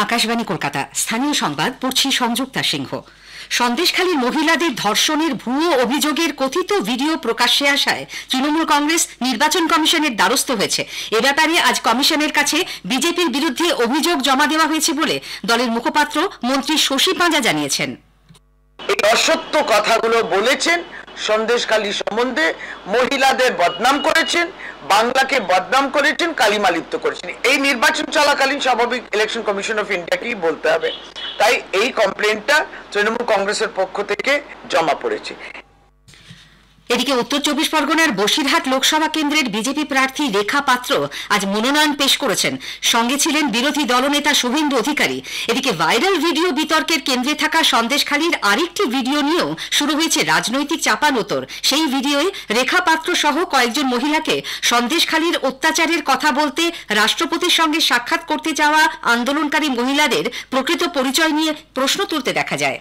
আকাশবাণী কলকাতা, স্থানীয় সংবাদ পড়ছি সংযুক্তা সিংহ। সন্দেশখালীর মহিলাদের ধর্ষণের ভুয়ো অভিযোগের কথিত ভিডিও প্রকাশ্যে আসায় তৃণমূল কংগ্রেস নির্বাচন কমিশনের দ্বারস্থ হয়েছে। এ ব্যাপারে আজ কমিশনের কাছে বিজেপির বিরুদ্ধে অভিযোগ জমা দেওয়া হয়েছে বলে দলের মুখপাত্র মন্ত্রী শশী পাঁজা জানিয়েছেন। এই অসত্য কথাগুলো বলেছেন, সন্দেশখালী সম্বন্ধে মহিলাদের বদনাম করেছেন, বাংলাকে বদনাম করেছেন, কালিমালিপ্ত করেছেন। এই নির্বাচন চলাকালীন স্বাভাবিক ইলেকশন কমিশন অফ ইন্ডিয়াকেই বলতে হবে। তাই এই কমপ্লেনটা তৃণমূল কংগ্রেসের পক্ষ থেকে জমা পড়েছে। এদিকে উত্তর চব্বিশ পরগনার বসিরহাট লোকসভা কেন্দ্রের বিজেপি প্রার্থী রেখা পাত্র আজ মনোনয়ন পেশ করেছেন। সঙ্গে ছিলেন বিরোধী দলনেতা শুভেন্দু অধিকারী। এদিকে ভাইরাল ভিডিও বিতর্কের কেন্দ্রে থাকা সন্দেশখালীর আরেকটি ভিডিও নিয়েও শুরু হয়েছে রাজনৈতিক চাপানোতর। সেই ভিডিওয় রেখা পাত্র সহ কয়েকজন মহিলাকে সন্দেশখালীর অত্যাচারের কথা বলতে রাষ্ট্রপতির সঙ্গে সাক্ষাৎ করতে যাওয়া আন্দোলনকারী মহিলাদের প্রকৃত পরিচয় নিয়ে প্রশ্ন তুলতে দেখা যায়।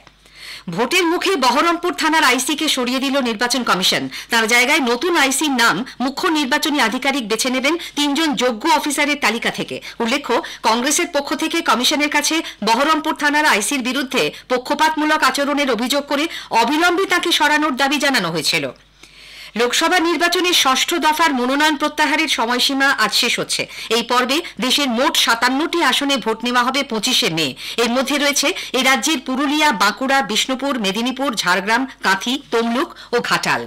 ভোটের মুখে বহরমপুর থানার আইসিকে সরিয়ে দিল নির্বাচন কমিশন। তার জায়গায় নতুন আইসির নাম মুখ্য নির্বাচনী আধিকারিক বেছে নেবেন 3 জন যোগ্য অফিসারের তালিকা থেকে। উল্লেখ্য, কংগ্রেসের পক্ষ থেকে কমিশনের কাছে বহরমপুর থানার আইসির বিরুদ্ধে পক্ষপাতমূলক আচরণের অভিযোগ করে অবিলম্বে তাকে সরানোর দাবি জানানো হয়েছিল। লোকসভা নির্বাচনের ষষ্ঠ দফার মনোনয়ন প্রত্যাহারের সময়সীমা আজ শেষ হচ্ছে। এই পর্বে দেশের মোট 57টি আসনে ভোট নেওয়া হবে 25শে মে। এর মধ্যে রয়েছে এ রাজ্যের পুরুলিয়া, বাঁকুড়া, বিষ্ণুপুর, মেদিনীপুর, ঝাড়গ্রাম, কাঁথি, তমলুক ও ঘাটাল।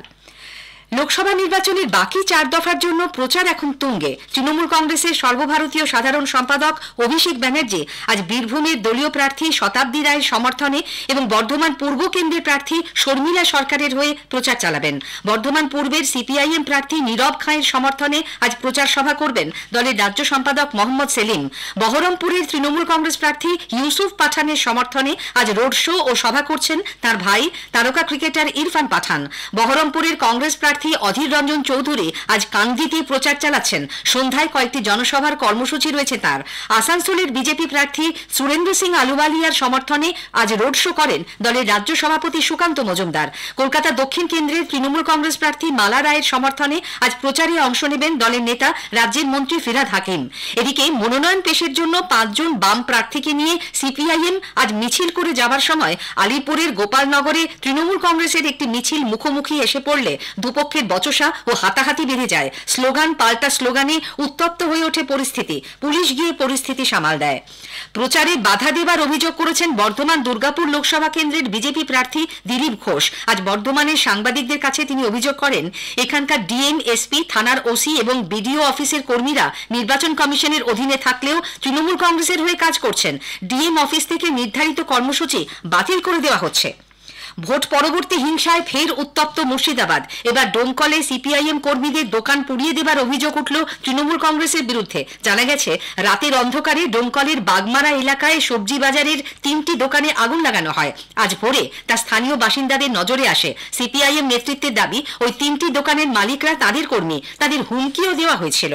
লোকসভা নির্বাচনের বাকি 4 দফার জন্য প্রচার এখন তুঙ্গে। তৃণমূল কংগ্রেসের সর্বভারতীয় সাধারণ সম্পাদক অভিষেক ব্যানার্জি আজ বীরভূমের দলীয় প্রার্থী শতাব্দী রায়ের সমর্থনে এবং বর্ধমান পূর্ব কেন্দ্রের প্রার্থী শর্মিলা সরকারের হয়ে প্রচার চালাবেন। বর্ধমান পূর্বের সিপিআইএম প্রার্থী নীরব খাঁয়ের সমর্থনে আজ প্রচার সভা করবেন দলের রাজ্য সম্পাদক মোহাম্মদ সেলিম। বহরমপুরের তৃণমূল কংগ্রেস প্রার্থী ইউসুফ পাঠানের সমর্থনে আজ রোড শো ও সভা করছেন তার ভাই তারকা ক্রিকেটার ইরফান পাঠান। বহরমপুরের কংগ্রেস প্রার্থী অধীর রঞ্জন চৌধুরী আজ কান্দিতে প্রচার চালাচ্ছেন। সন্ধ্যায় কয়েকটি জনসভার কর্মসূচি রয়েছে তার। আসানসোলের বিজেপি প্রার্থী সুরেন্দ্র সিং আলুওয়ালিয়ার সমর্থনে আজ রোড শো করেন দলের রাজ্য সভাপতি সুকান্ত মজুমদার। কলকাতা দক্ষিণ কেন্দ্রের তৃণমূল কংগ্রেস প্রার্থী মালা রায়ের সমর্থনে আজ প্রচারে অংশ নেবেন দলের নেতা রাজ্যের মন্ত্রী ফিরহাদ হাকিম। এদিকে মনোনয়ন পেশের জন্য 5 জন বাম প্রার্থীকে নিয়ে সিপিআইএম আজ মিছিল করে যাবার সময় আলিপুরের গোপালনগরে তৃণমূল কংগ্রেসের একটি মিছিল মুখোমুখি এসে পড়লে দুপক্ষের বচসা ও হাতাহাতি বেড়ে যায়। স্লোগান পাল্টা স্লোগানে উত্তপ্ত হয়ে ওঠে পরিস্থিতি। পুলিশ গিয়ে পরিস্থিতি সামাল দেয়। প্রচারে বাধা দেবার অভিযোগ করেছেন বর্ধমান দুর্গাপুর লোকসভা কেন্দ্রের বিজেপি প্রার্থী দিলীপ ঘোষ। আজ বর্ধমানের সাংবাদিকদের কাছে তিনি অভিযোগ করেন, এখানকার ডিএম, এসপি, থানার ওসি এবং বিডিও অফিসের কর্মীরা নির্বাচন কমিশনের অধীনে থাকলেও তৃণমূল কংগ্রেসের হয়ে কাজ করছেন। ডিএম অফিস থেকে নির্ধারিত কর্মসূচি বাতিল করে দেওয়া হচ্ছে। ভোট পরবর্তী হিংসায় ফের উত্তপ্ত মুর্শিদাবাদ। এবার ডোমকলে সিপিআইএম কর্মীদের দোকান পুড়িয়ে দেবার অভিযোগ উঠল তৃণমূল কংগ্রেসের বিরুদ্ধে। জানা গেছে, রাতের অন্ধকারে ডোমকলের বাগমারা এলাকায় সবজি বাজারের 3টি দোকানে আগুন লাগানো হয়। আজ ভোরে তা স্থানীয় বাসিন্দাদের নজরে আসে। সিপিআইএম নেতৃত্বের দাবি, ওই 3টি দোকানের মালিকরা তাদের কর্মী। তাদের হুমকিও দেওয়া হয়েছিল।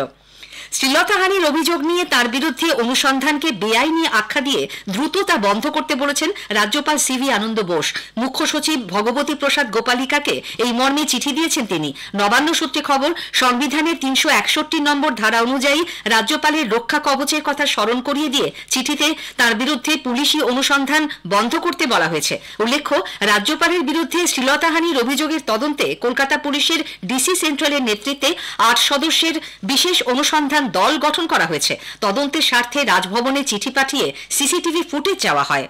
শ্লীলতাহানির অভিযোগ নিয়ে তার বিরুদ্ধে অনুসন্ধানকে বেআইনি আখ্যা দিয়ে দ্রুত তা বন্ধ করতে বলেছেন রাজ্যপাল সিভি আনন্দ বোস। মুখ্য সচিব ভগবতী প্রসাদ গোপালিকাকে এই মর্মে চিঠি দিয়েছেন তিনি। নবান্ন সূত্রে খবর, সংবিধানের 361 নম্বর ধারা অনুযায়ী রাজ্যপালের রক্ষা কবচের কথা স্মরণ করিয়ে দিয়ে চিঠিতে তার বিরুদ্ধে পুলিশি অনুসন্ধান বন্ধ করতে বলা হয়েছে। উল্লেখ্য, রাজ্যপালের বিরুদ্ধে শ্লীলতাহানির অভিযোগের তদন্তে কলকাতা পুলিশের ডিসি সেন্ট্রালের নেতৃত্বে 8 সদস্যের বিশেষ অনুসন্ধান দল গঠন করা হয়েছে। তদন্তের স্বার্থে রাজভবনে চিঠি পাঠিয়ে সিসিটিভি ফুটেজ চাওয়া হয়।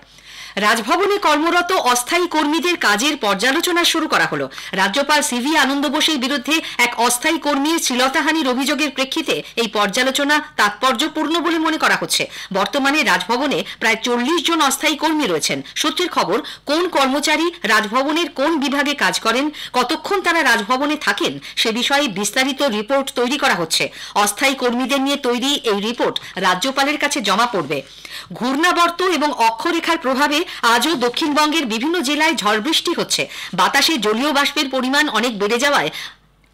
রাজভবনে কর্মরত অস্থায়ী কর্মীদের কাজের পর্যালোচনা শুরু করা হলো। রাজ্যপাল সিভি আনন্দ বোসের বিরুদ্ধে এক অস্থায়ী কর্মীর শ্লীলতাহানির অভিযোগের প্রেক্ষিতে এই পর্যালোচনা তাৎপর্যপূর্ণ বলে মনে করা হচ্ছে। বর্তমানে রাজভবনে প্রায় 40 জন অস্থায়ী কর্মী রয়েছেন। সূত্রের খবর, কোন কর্মচারী রাজভবনের কোন বিভাগে কাজ করেন, কতক্ষণ তারা রাজভবনে থাকেন, সে বিষয়ে বিস্তারিত রিপোর্ট তৈরি করা হচ্ছে। অস্থায়ী কর্মীদের নিয়ে তৈরি এই রিপোর্ট রাজ্যপালের কাছে জমা পড়বে। ঘূর্ণাবর্ত এবং অক্ষরেখার প্রভাবে আজও দক্ষিণবঙ্গের বিভিন্ন জেলায় ঝড় বৃষ্টি হচ্ছে। বাতাসে জলীয় বাষ্পের পরিমাণ অনেক বেড়ে যাওয়ায়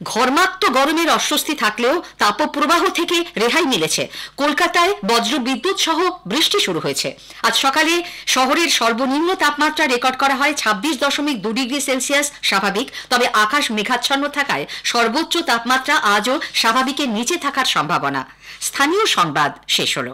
ঘর্মাক্ত গরমের অস্বস্তি থাকলেও তাপপ্রবাহ থেকে রেহাই মিলেছে। কলকাতায় বজ্র বিদ্যুৎ সহ বৃষ্টি শুরু হয়েছে। আজ সকালে শহরের সর্বনিম্ন তাপমাত্রা রেকর্ড করা হয় 26.2 ডিগ্রি সেলসিয়াস স্বাভাবিক। তবে আকাশ মেঘাচ্ছন্ন থাকায় সর্বোচ্চ তাপমাত্রা আজও স্বাভাবিকের নিচে থাকার সম্ভাবনা। স্থানীয় সংবাদ শেষ হলো।